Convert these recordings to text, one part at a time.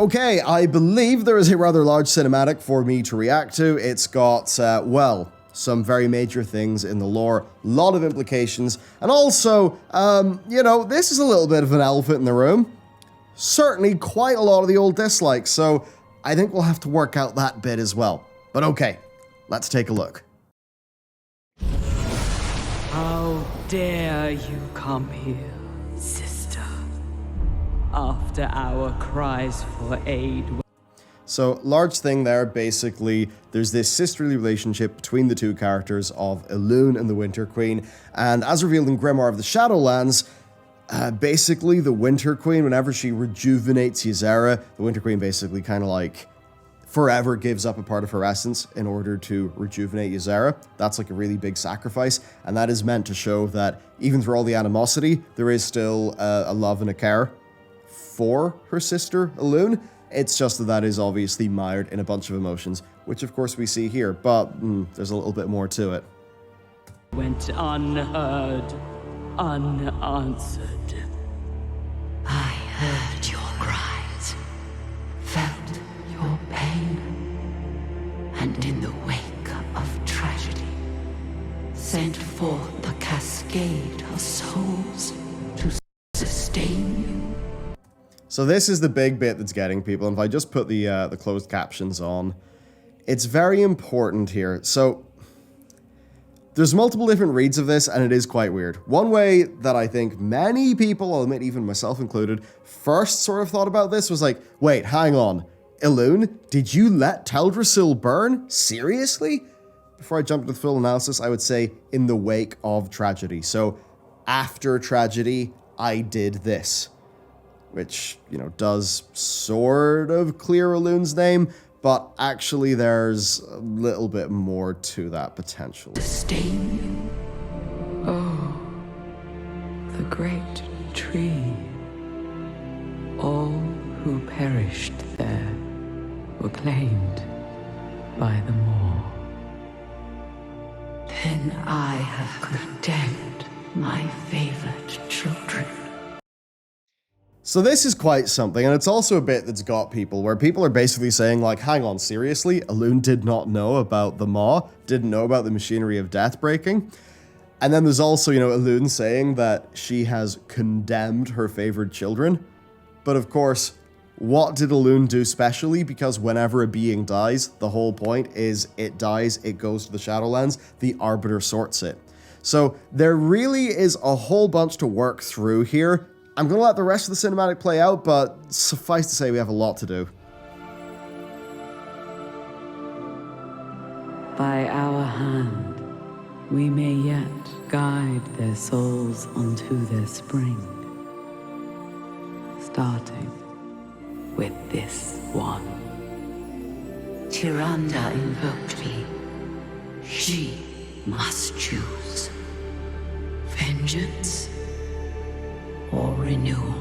Okay, I believe there is a rather large cinematic for me to react to. It's got, well, some very major things in the lore, a lot of implications, and also, you know, this is a little bit of an elephant in the room. Certainly quite a lot of the old dislikes, so I think we'll have to work out that bit as well. But okay, let's take a look. How dare you come here, sister, after our cries for aid. So, large thing there, basically, there's this sisterly relationship between the two characters of Elune and the Winter Queen, and as revealed in Grimoire of the Shadowlands, basically the Winter Queen, whenever she rejuvenates Ysera, the Winter Queen basically kind of like forever gives up a part of her essence in order to rejuvenate Ysera. That's like a really big sacrifice, and that is meant to show that even through all the animosity, there is still a love and a care for her sister, Elune. It's just that that is obviously mired in a bunch of emotions, which of course we see here, but there's a little bit more to it. Went unheard, unanswered. I heard your cries, felt your pain, and in the wake of tragedy, sent forth the cascade of souls to sustain you. So this is the big bit that's getting people, and if I just put the closed captions on, it's very important here. So there's multiple different reads of this, and it is quite weird. One way that I think many people, I'll admit even myself included, first sort of thought about this was like, wait, hang on, Elune, did you let Teldrassil burn? Seriously? Before I jump into the full analysis, I would say in the wake of tragedy. So after tragedy, I did this. Which, you know, does sort of clear Elune's name, but actually there's a little bit more to that potentially. Sustain you. Oh, the great tree. All who perished there were claimed by the Maw. Then I have condemned my favored children. So this is quite something, and it's also a bit that's got people, where people are basically saying like, hang on, seriously? Elune did not know about the Maw, didn't know about the machinery of death breaking? And then there's also, you know, Elune saying that she has condemned her favored children. But of course, what did Elune do specially? Because whenever a being dies, the whole point is it dies, it goes to the Shadowlands, the Arbiter sorts it. So there really is a whole bunch to work through here. I'm going to let the rest of the cinematic play out, but suffice to say we have a lot to do. By our hand, we may yet guide their souls unto their spring, starting with this one. Tyrande invoked me. She must choose vengeance or renewal.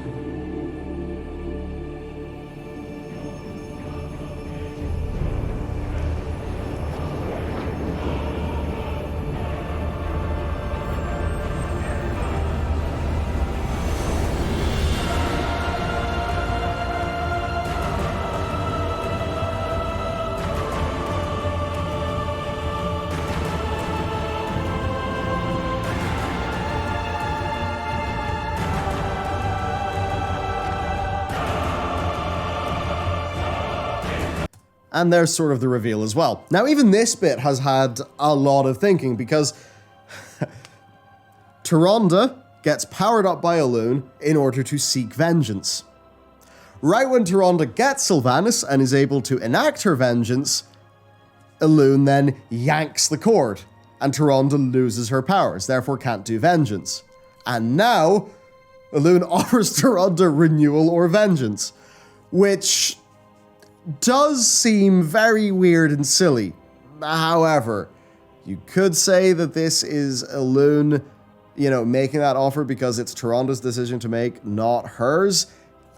And there's sort of the reveal as well. Now, even this bit has had a lot of thinking, because Tyrande gets powered up by Elune in order to seek vengeance. Right when Tyrande gets Sylvanas and is able to enact her vengeance, Elune then yanks the cord, and Tyrande loses her powers, therefore can't do vengeance. And now, Elune offers Tyrande renewal or vengeance, which does seem very weird and silly. However, you could say that this is Elune, you know, making that offer because it's Tyrande's decision to make, not hers.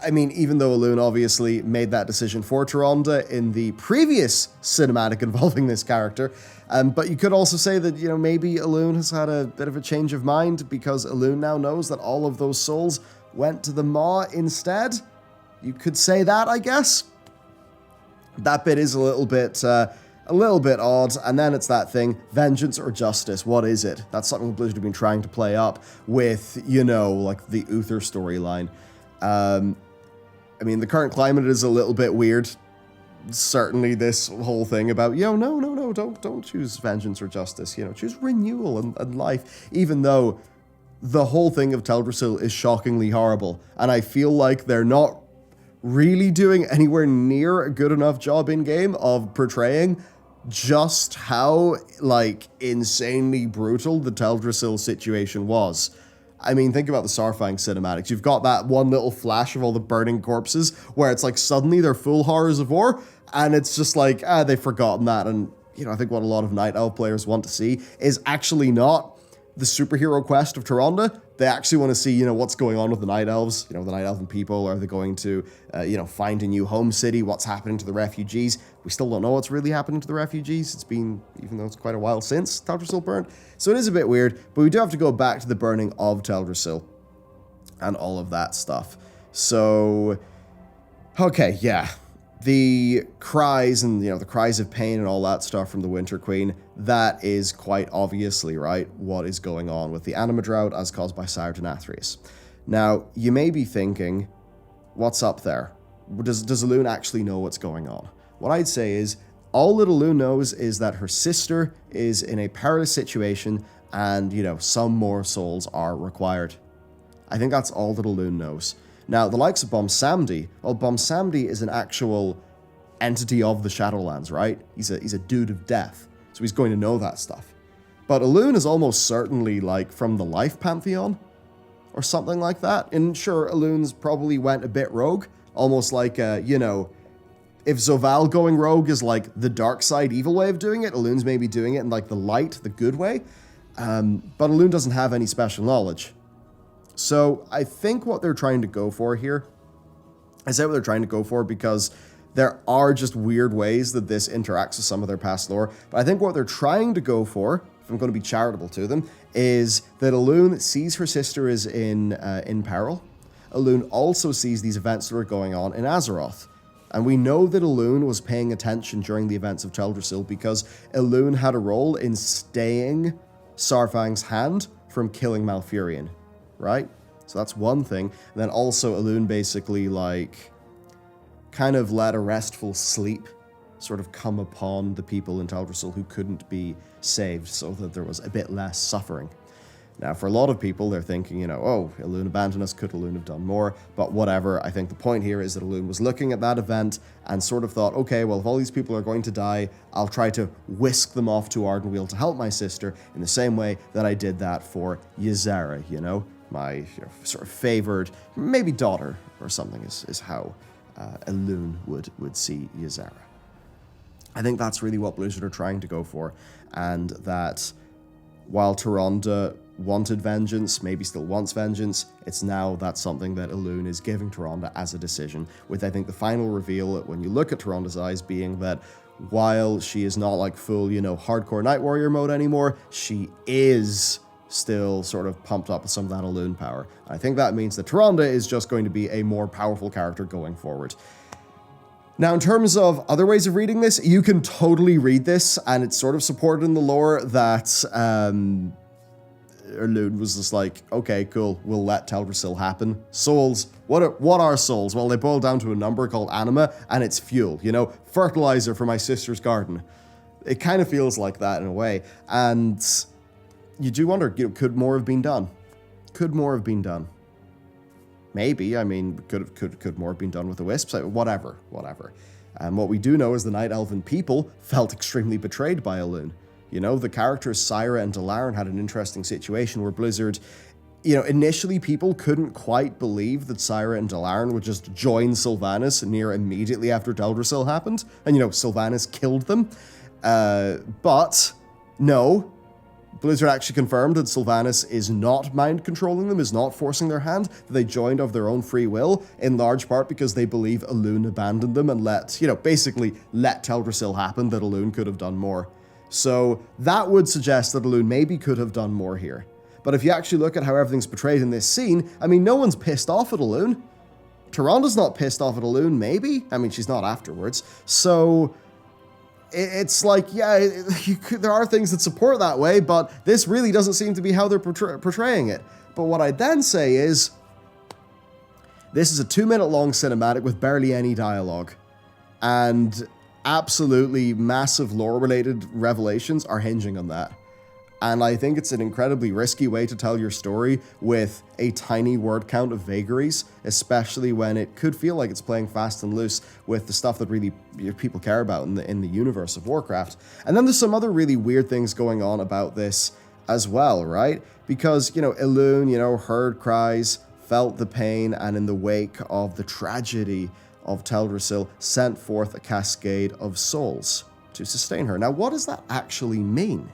I mean, even though Elune obviously made that decision for Tyrande in the previous cinematic involving this character, but you could also say that, you know, maybe Elune has had a bit of a change of mind because Elune now knows that all of those souls went to the Maw instead. You could say that, I guess. That bit is a little bit odd, and then it's that thing, vengeance or justice, what is it? That's something Blizzard have been trying to play up with, you know, like the Uther storyline. I mean, the current climate is a little bit weird. Certainly this whole thing about, no, don't choose vengeance or justice, choose renewal and life, even though the whole thing of Teldrassil is shockingly horrible, and I feel like they're not really doing anywhere near a good enough job in-game of portraying just how, like, insanely brutal the Teldrassil situation was. I mean, think about the Sarfang cinematics. You've got that one little flash of all the burning corpses where it's like suddenly they're full horrors of war, and it's just like, they've forgotten that. And, I think what a lot of Night Elf players want to see is actually not the superhero quest of Tyrande. They actually want to see, what's going on with the Night Elves, the Night Elven people. Are they going to, find a new home city? What's happening to the refugees? We still don't know what's really happening to the refugees. It's been, even though it's quite a while since Teldrassil burned. So it is a bit weird, but we do have to go back to the burning of Teldrassil and all of that stuff. So, okay, yeah. The cries and, the cries of pain and all that stuff from the Winter Queen, that is quite obviously, right, what is going on with the Anima drought as caused by Sire Denathrius. Now, you may be thinking, what's up there? Does Elune actually know what's going on? What I'd say is, all that Elune knows is that her sister is in a perilous situation and, some more souls are required. I think that's all that Elune knows. Now, the likes of Bomsamdi, well, Bomsamdi is an actual entity of the Shadowlands, right? He's a dude of death, so he's going to know that stuff. But Elune is almost certainly, like, from the Life Pantheon, or something like that. And sure, Elune's probably went a bit rogue, almost like, if Zoval going rogue is, like, the dark side evil way of doing it, Elune's maybe doing it in, like, the light, the good way. But Elune doesn't have any special knowledge. So I think what they're trying to go for here, I say what they're trying to go for because there are just weird ways that this interacts with some of their past lore, but I think what they're trying to go for, if I'm going to be charitable to them, is that Elune sees her sister is in peril. Elune also sees these events that are going on in Azeroth. And we know that Elune was paying attention during the events of Teldrassil because Elune had a role in staying Sarfang's hand from killing Malfurion. Right? So that's one thing. And then also Elune basically, like, kind of let a restful sleep sort of come upon the people in Teldrassil who couldn't be saved so that there was a bit less suffering. Now, for a lot of people, they're thinking, oh, Elune abandoned us, could Elune have done more? But whatever, I think the point here is that Elune was looking at that event and sort of thought, okay, well, if all these people are going to die, I'll try to whisk them off to Ardenweald to help my sister in the same way that I did that for Ysera, my sort of favored, maybe daughter or something is how Elune would see Ysera. I think that's really what Blizzard are trying to go for, and that while Tyrande wanted vengeance, maybe still wants vengeance, it's now that's something that Elune is giving Tyrande as a decision, with I think the final reveal when you look at Tyrande's eyes being that while she is not like full, hardcore Night Warrior mode anymore, she is still sort of pumped up with some of that Elune power. I think that means that Tyrande is just going to be a more powerful character going forward. Now, in terms of other ways of reading this, you can totally read this, and it's sort of supported in the lore that Elune was just like, okay, cool, we'll let Teldrassil happen. Souls, what are souls? Well, they boil down to a number called Anima, and it's fuel, fertilizer for my sister's garden. It kind of feels like that in a way, and you do wonder, could more have been done? Could more have been done? Maybe, I mean, could more have been done with the Wisps? Whatever. What we do know is the Night Elven people felt extremely betrayed by Elune. The characters Syra and Dalaran had an interesting situation where Blizzard, initially people couldn't quite believe that Syra and Dalaran would just join Sylvanas near immediately after Teldrassil happened, and Sylvanas killed them. But no, Blizzard actually confirmed that Sylvanas is not mind-controlling them, is not forcing their hand, that they joined of their own free will, in large part because they believe Elune abandoned them and basically let Teldrassil happen, that Elune could have done more. So that would suggest that Elune maybe could have done more here. But if you actually look at how everything's portrayed in this scene, I mean, no one's pissed off at Elune. Tyranda's not pissed off at Elune, maybe? I mean, she's not afterwards. So it's like, yeah, there are things that support that way, but this really doesn't seem to be how they're portraying it. But what I then say is, this is a 2-minute long cinematic with barely any dialogue. And absolutely massive lore-related revelations are hinging on that. And I think it's an incredibly risky way to tell your story with a tiny word count of vagaries, especially when it could feel like it's playing fast and loose with the stuff that really people care about in the universe of Warcraft. And then there's some other really weird things going on about this as well, right? Because, Elune, heard cries, felt the pain, and in the wake of the tragedy of Teldrassil, sent forth a cascade of souls to sustain her. Now, what does that actually mean?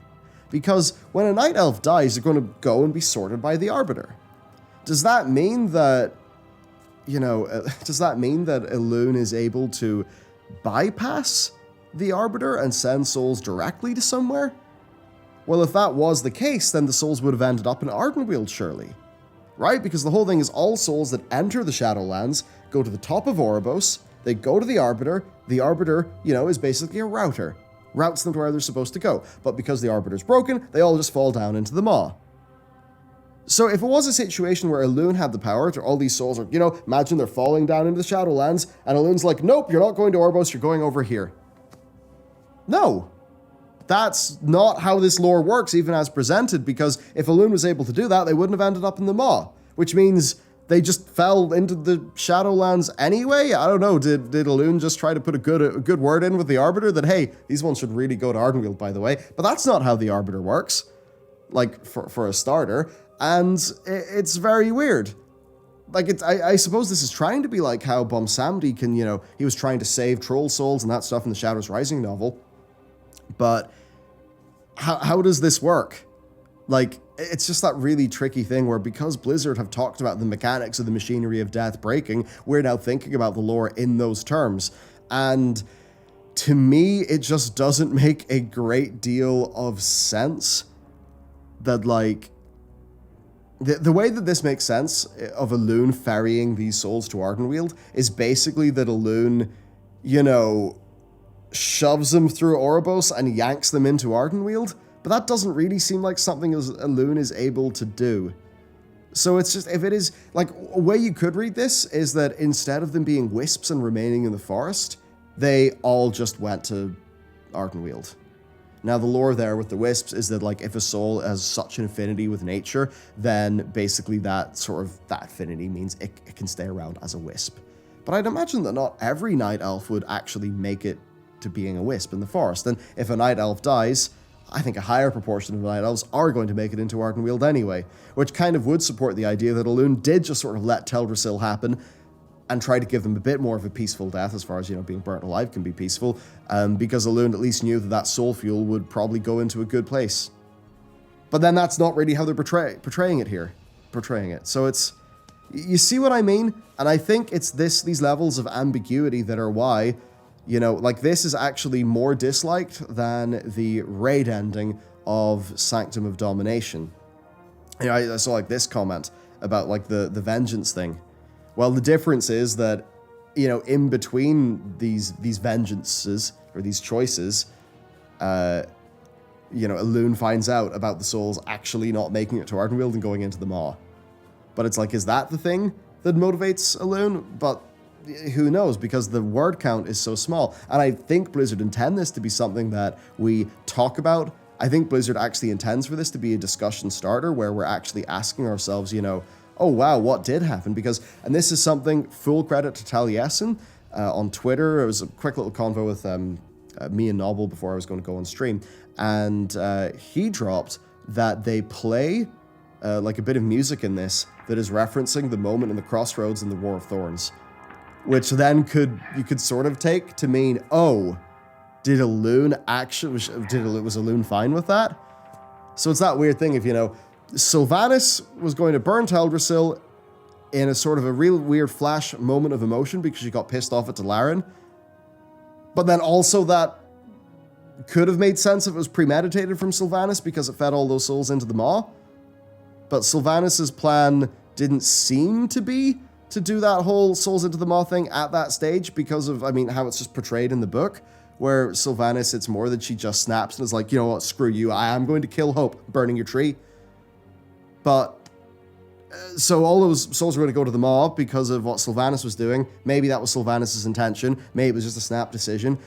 Because when a Night Elf dies, they're going to go and be sorted by the Arbiter. Does that mean that, Elune is able to bypass the Arbiter and send souls directly to somewhere? Well, if that was the case, then the souls would have ended up in Ardenweald, surely. Right? Because the whole thing is all souls that enter the Shadowlands go to the top of Oribos, they go to the Arbiter is basically a router. Routes them to where they're supposed to go. But because the Arbiter's broken, they all just fall down into the Maw. So if it was a situation where Elune had the power to all these souls, imagine they're falling down into the Shadowlands, and Elune's like, nope, you're not going to Oribos, you're going over here. No. That's not how this lore works, even as presented, because if Elune was able to do that, they wouldn't have ended up in the Maw, which means they just fell into the Shadowlands anyway? I don't know, did Elune just try to put a good word in with the Arbiter that, hey, these ones should really go to Ardenweald, by the way? But that's not how the Arbiter works, like, for a starter, and it's very weird. Like, I suppose this is trying to be like how Bomsamdi can, he was trying to save troll souls and that stuff in the Shadows Rising novel, but how does this work? Like, it's just that really tricky thing where because Blizzard have talked about the mechanics of the machinery of death breaking, we're now thinking about the lore in those terms. And to me, it just doesn't make a great deal of sense that, like, the way that this makes sense of Elune ferrying these souls to Ardenweald is basically that Elune, shoves them through Oribos and yanks them into Ardenweald. But that doesn't really seem like something Elune is able to do. So it's just, if it is, like, a way you could read this is that instead of them being wisps and remaining in the forest, they all just went to Ardenweald. Now, the lore there with the wisps is that, like, if a soul has such an affinity with nature, then basically that affinity means it can stay around as a wisp. But I'd imagine that not every Night Elf would actually make it to being a wisp in the forest. And if a Night Elf dies, I think a higher proportion of Night Elves are going to make it into Ardenweald anyway, which kind of would support the idea that Elune did just sort of let Teldrassil happen and try to give them a bit more of a peaceful death as far as, being burnt alive can be peaceful, because Elune at least knew that soul fuel would probably go into a good place. But then that's not really how they're portraying it. So it's, you see what I mean? And I think it's these levels of ambiguity that are why, this is actually more disliked than the raid ending of Sanctum of Domination. I saw, like, this comment about, like, the vengeance thing. Well, the difference is that, in between these vengeances, or these choices, Elune finds out about the souls actually not making it to Ardenweald and going into the Maw. But it's like, is that the thing that motivates Elune? But who knows, because the word count is so small. And I think Blizzard intend this to be something that we talk about. I think Blizzard actually intends for this to be a discussion starter where we're actually asking ourselves, oh wow, what did happen? Because, and this is something, full credit to Taliesin on Twitter. It was a quick little convo with me and Noble before I was going to go on stream. And he dropped that they play like a bit of music in this that is referencing the moment in the Crossroads in the War of Thorns. Which then you could sort of take to mean, oh, was Elune fine with that? So it's that weird thing if, Sylvanas was going to burn Teldrassil in a sort of a real weird flash moment of emotion because she got pissed off at Teldrassil. But then also that could have made sense if it was premeditated from Sylvanas because it fed all those souls into the Maw. But Sylvanas' plan didn't seem to be to do that whole souls into the maw thing at that stage because of, I mean, how it's just portrayed in the book, where Sylvanas, it's more that she just snaps and is like, you know what, screw you, I am going to kill Hope, burning your tree. But, so all those souls were going to go to the maw because of what Sylvanas was doing. Maybe that was Sylvanas' intention. Maybe it was just a snap decision.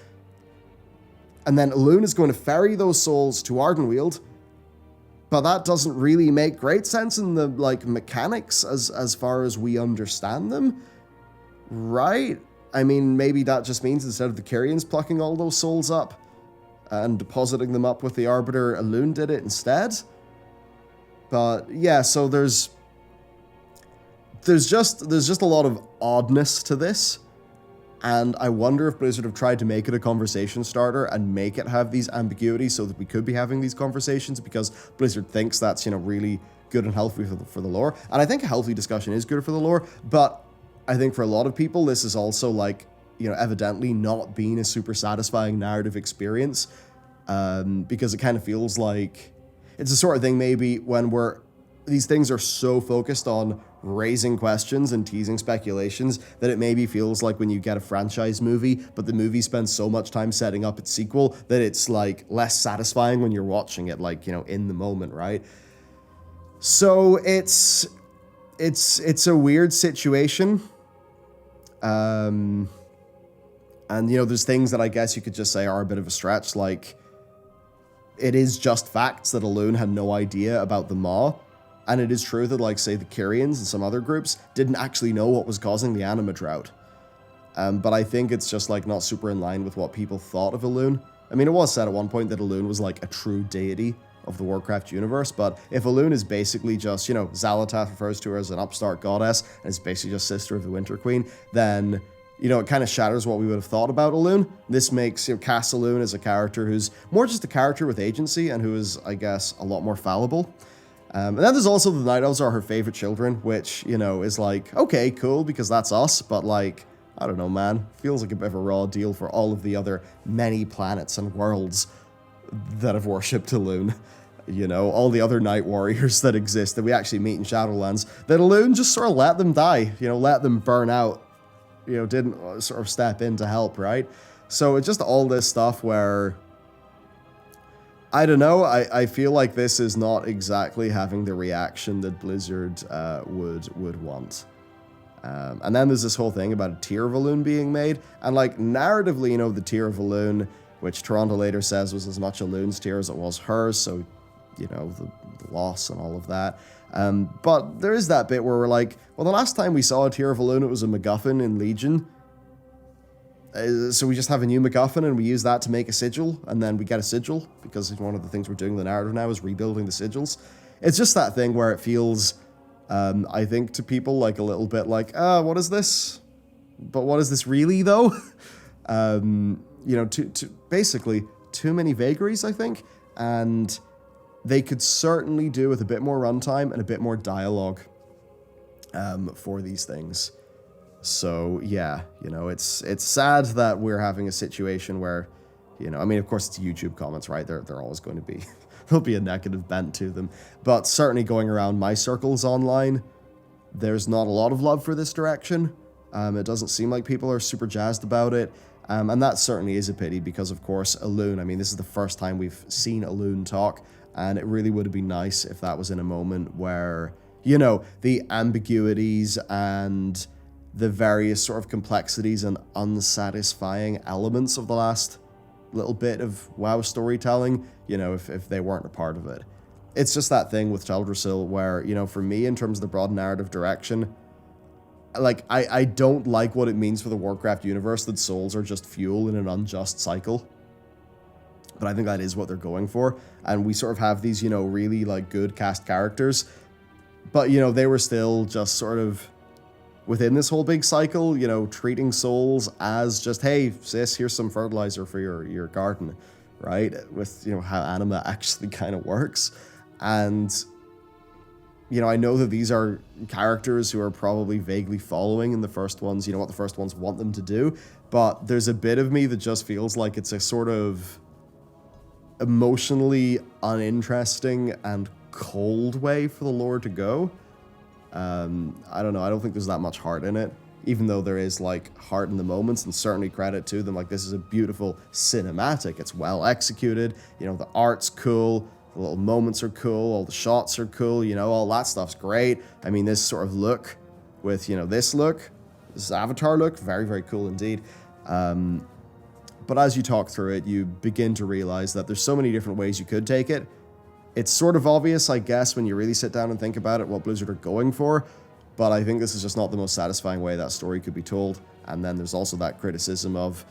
And then Elune is going to ferry those souls to Ardenweald. But that doesn't really make great sense in the, like, mechanics as far as we understand them. Right? I mean, maybe that just means instead of the Kyrians plucking all those souls up and depositing them up with the Arbiter, Elune did it instead. But, yeah, so there's just a lot of oddness to this. And I wonder if Blizzard have tried to make it a conversation starter and make it have these ambiguities so that we could be having these conversations, because Blizzard thinks that's, you know, really good and healthy for the lore. And I think a healthy discussion is good for the lore, but I think for a lot of people, this is also, like, you know, evidently not being a super satisfying narrative experience, because it kind of feels like it's the sort of thing maybe when these things are so focused on raising questions and teasing speculations that it maybe feels like when you get a franchise movie, but the movie spends so much time setting up its sequel that it's, like, less satisfying when you're watching it, like, you know, in the moment, right? So it's a weird situation. And, you know, there's things that I guess you could just say are a bit of a stretch, like, it is just facts that Elune had no idea about the Maw. And it is true that, like, say, the Kyrians and some other groups didn't actually know what was causing the Anima drought. But I think it's just, like, not super in line with what people thought of Elune. I mean, it was said at one point that Elune was, like, a true deity of the Warcraft universe, but if Elune is basically just, you know, Xalatath refers to her as an upstart goddess, and is basically just sister of the Winter Queen, then, you know, it kind of shatters what we would have thought about Elune. This makes, you know, Cass Elune as a character who's more just a character with agency, and who is, I guess, a lot more fallible. And then there's also the Night Elves are her favorite children, which, you know, is like, okay, cool, because that's us, but, like, I don't know, man. Feels like a bit of a raw deal for all of the other many planets and worlds that have worshipped Elune. You know, all the other Night Warriors that exist that we actually meet in Shadowlands, that Elune just sort of let them die, you know, let them burn out, you know, didn't sort of step in to help, right? So it's just all this stuff where, I don't know, I feel like this is not exactly having the reaction that Blizzard would want. And then there's this whole thing about a tier of Elune being made, and, like, narratively, you know, the tier of Elune, which Toronto later says was as much Elune's tier as it was hers, so, you know, the loss and all of that. But there is that bit where we're like, well, the last time we saw a tier of Elune, it was a MacGuffin in Legion. So we just have a new MacGuffin and we use that to make a sigil, and then we get a sigil, because one of the things we're doing in the narrative now is rebuilding the sigils. It's just that thing where it feels, I think, to people like a little bit like, what is this? But what is this really, though? You know, basically, too many vagaries, I think, and they could certainly do with a bit more runtime and a bit more dialogue for these things. So, yeah, you know, it's sad that we're having a situation where, you know, I mean, of course, it's YouTube comments, right? They're always going to be, there'll be a negative bent to them. But certainly going around my circles online, there's not a lot of love for this direction. It doesn't seem like people are super jazzed about it. And that certainly is a pity because, of course, Elune, I mean, this is the first time we've seen Elune talk, and it really would have been nice if that was in a moment where, you know, the ambiguities and the various sort of complexities and unsatisfying elements of the last little bit of WoW storytelling, you know, if they weren't a part of it. It's just that thing with Teldrassil where, you know, for me, in terms of the broad narrative direction, like, I don't like what it means for the Warcraft universe that souls are just fuel in an unjust cycle. But I think that is what they're going for. And we sort of have these, you know, really, like, good cast characters. But, you know, they were still just sort of within this whole big cycle, you know, treating souls as just, hey, sis, here's some fertilizer for your garden, right? With, you know, how Anima actually kind of works. And, you know, I know that these are characters who are probably vaguely following in the first ones, you know, what the first ones want them to do. But there's a bit of me that just feels like it's a sort of emotionally uninteresting and cold way for the lore to go. I don't know, I don't think there's that much heart in it, even though there is like heart in the moments, and certainly credit to them. Like, this is a beautiful cinematic. It's well executed. You know, the art's cool. The little moments are cool. All the shots are cool. You know, all that stuff's great. I mean, this sort of look with, you know, this avatar look, very, very cool indeed. But as you talk through it, you begin to realize that there's so many different ways you could take it. It's sort of obvious, I guess, when you really sit down and think about it, what Blizzard are going for. But I think this is just not the most satisfying way that story could be told. And then there's also that criticism of,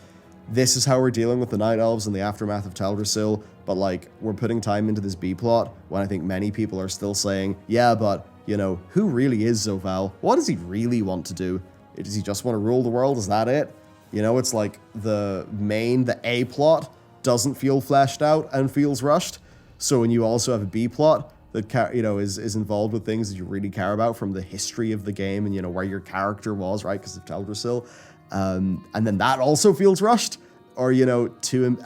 this is how we're dealing with the Night Elves in the aftermath of Teldrassil, but like, we're putting time into this B-plot, when I think many people are still saying, yeah, but, you know, who really is Zovaal? What does he really want to do? Does he just want to rule the world? Is that it? You know, it's like the A plot doesn't feel fleshed out and feels rushed. So when you also have a B plot that, you know, is involved with things that you really care about from the history of the game and, you know, where your character was, right, because of Teldrassil, and then that also feels rushed, or, you know, too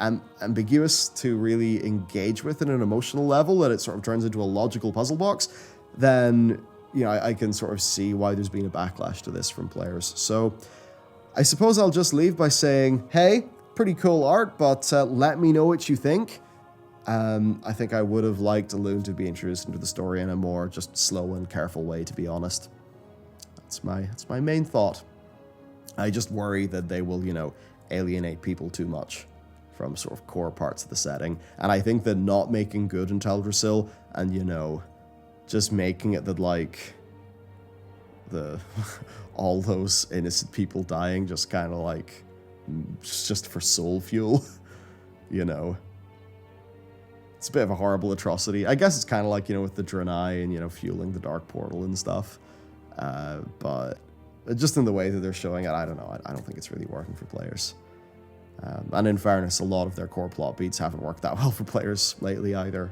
ambiguous to really engage with at an emotional level, that it sort of turns into a logical puzzle box, then, you know, I can sort of see why there's been a backlash to this from players. So I suppose I'll just leave by saying, hey, pretty cool art, but let me know what you think. I think I would have liked Elune to be introduced into the story in a more just slow and careful way, to be honest. That's my main thought. I just worry that they will, you know, alienate people too much from sort of core parts of the setting. And I think that not making good in Teldrassil and, you know, just making it that, like, all those innocent people dying just kind of like, just for soul fuel, you know. It's a bit of a horrible atrocity. I guess it's kind of like, you know, with the Draenei and, you know, fueling the Dark Portal and stuff. But just in the way that they're showing it, I don't know. I don't think it's really working for players. And in fairness, a lot of their core plot beats haven't worked that well for players lately either.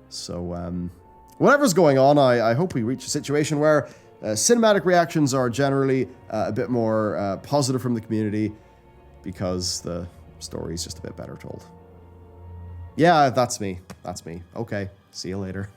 So, whatever's going on, I hope we reach a situation where cinematic reactions are generally a bit more positive from the community, because the story's just a bit better told. Yeah, that's me. That's me. Okay, see you later.